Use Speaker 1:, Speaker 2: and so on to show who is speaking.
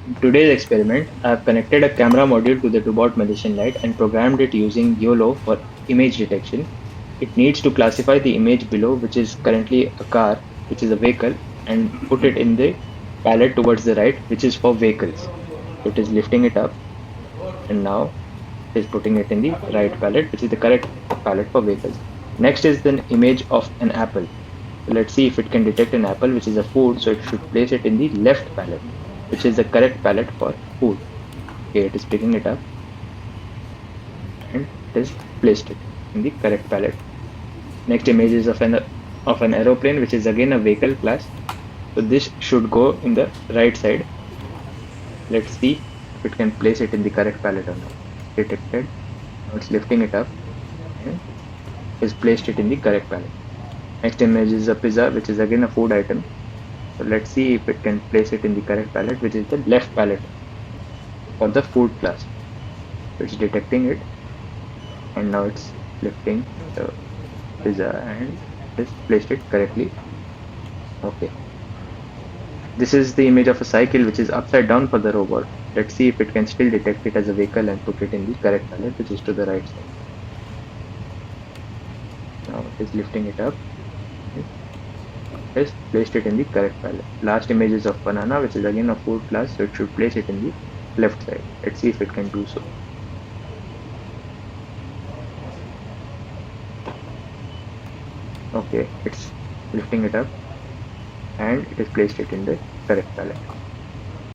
Speaker 1: In today's experiment, I have connected a camera module to the Dobot Magician Lite and programmed it using YOLO for image detection. It needs to classify the image below, which is currently a car, which is a vehicle, and put it in the palette towards the right, which is for vehicles. So it is lifting it up, and now it is putting it in the right palette, which is the correct palette for vehicles. Next is an image of an apple. So let's see if it can detect an apple, which is a food, so it should place it in the left palette, which is the correct palette for food. Okay, it is picking it up and it is placed it in the correct palette. Next image is of an aeroplane, which is again a vehicle class. So this should go in the right side. Let's see if it can place it in the correct palette or not. Detected. Now it's lifting it up and is placed it in the correct palette. Next image is a pizza, which is again a food item. So let's see if it can place it in the correct palette, which is the left palette for the food class. So it's detecting it and now it's lifting the pizza and has placed it correctly. Okay. This is the image of a cycle which is upside down for the robot. Let's see if it can still detect it as a vehicle and put it in the correct palette, which is to the right side. Now it is lifting it up and has placed it in the correct palette. Last image is of banana, which is again a food class, so it should place it in the left side. Let's see if it can do so. Okay, it's lifting it up and it has placed it in the correct palette.